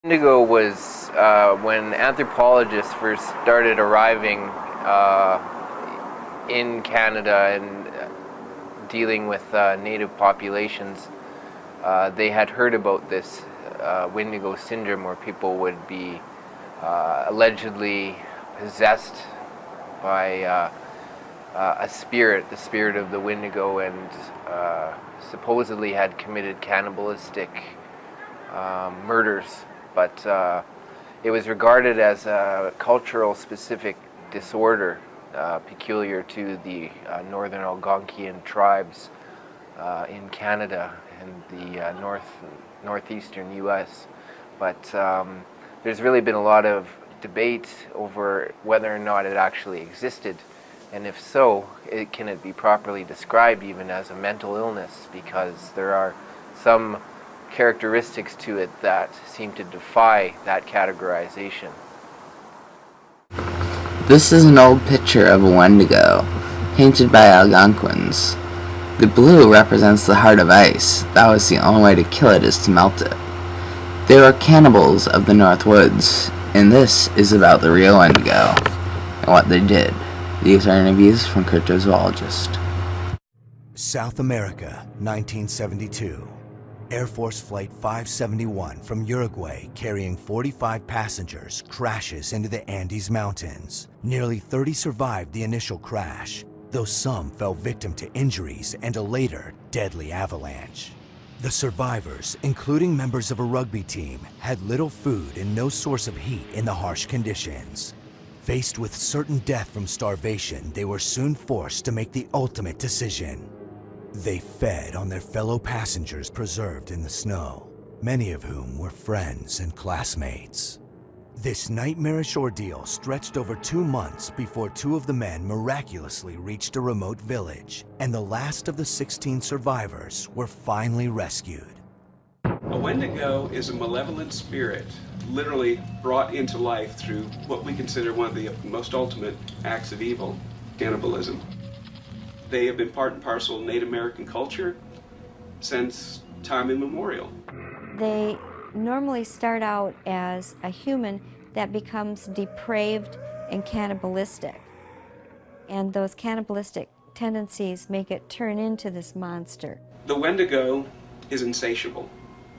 Wendigo was when anthropologists first started arriving in Canada and dealing with native populations. They had heard about this Wendigo syndrome, where people would be allegedly possessed by a spirit, the spirit of the Wendigo, and supposedly had committed cannibalistic murders. But it was regarded as a cultural specific disorder peculiar to the northern Algonquian tribes in Canada and the northeastern U.S. But there's really been a lot of debate over whether or not it actually existed, and if so, can it be properly described even as a mental illness, because there are some characteristics to it that seem to defy that categorization. This is an old picture of a Wendigo, painted by Algonquins. The blue represents the heart of ice. That was the only way to kill it, is to melt it. They were cannibals of the North Woods, and this is about the real Wendigo and what they did. These are interviews from Cryptozoologist. South America, 1972. Air Force Flight 571 from Uruguay carrying 45 passengers crashes into the Andes Mountains. Nearly 30 survived the initial crash, though some fell victim to injuries and a later deadly avalanche. The survivors, including members of a rugby team, had little food and no source of heat in the harsh conditions. Faced with certain death from starvation, they were soon forced to make the ultimate decision. They fed on their fellow passengers preserved in the snow, many of whom were friends and classmates. This nightmarish ordeal stretched over 2 months before 2 of the men miraculously reached a remote village, and the last of the 16 survivors were finally rescued. A Wendigo is a malevolent spirit, literally brought into life through what we consider one of the most ultimate acts of evil, cannibalism. They have been part and parcel of Native American culture since time immemorial. They normally start out as a human that becomes depraved and cannibalistic. And those cannibalistic tendencies make it turn into this monster. The Wendigo is insatiable.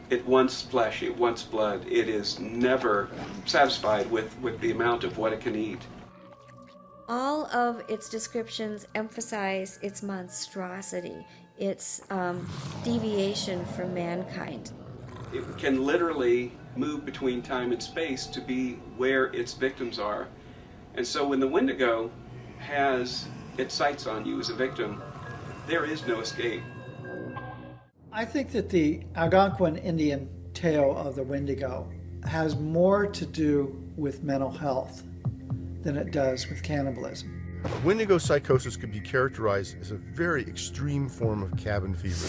It wants flesh, it wants blood. It is never satisfied with the amount of what it can eat. All of its descriptions emphasize its monstrosity, its deviation from mankind. It can literally move between time and space to be where its victims are. And so when the Wendigo has its sights on you as a victim, there is no escape. I think that the Algonquin Indian tale of the Wendigo has more to do with mental health than it does with cannibalism. Wendigo psychosis could be characterized as a very extreme form of cabin fever.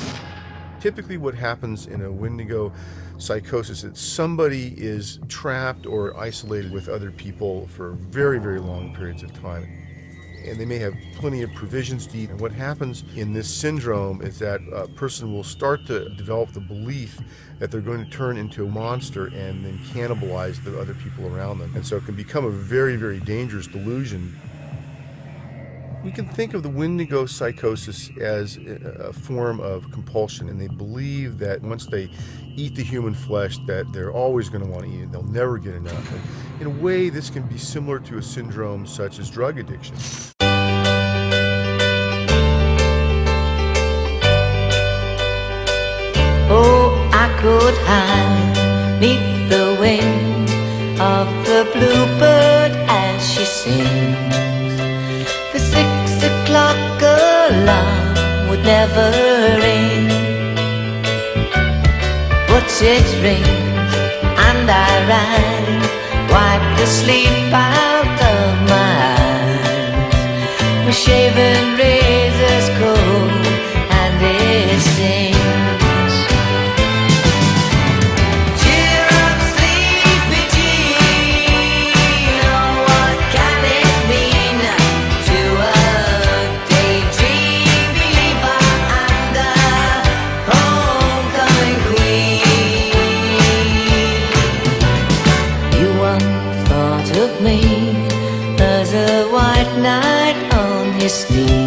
Typically what happens in a Wendigo psychosis is that somebody is trapped or isolated with other people for very, very long periods of time. And they may have plenty of provisions to eat. And what happens in this syndrome is that a person will start to develop the belief that they're going to turn into a monster and then cannibalize the other people around them. And so it can become a very, very dangerous delusion. We can think of the Wendigo psychosis as a form of compulsion, and they believe that once they eat the human flesh that they're always going to want to eat it, they'll never get enough. And in a way, this can be similar to a syndrome such as drug addiction. Oh, I could hide neath the wing of the bluebird as she sings. The 6 o'clock alarm would never ring, but it rings and I rise, wipe the sleep out of my eyes. My shaven razor's cold and it stings. misty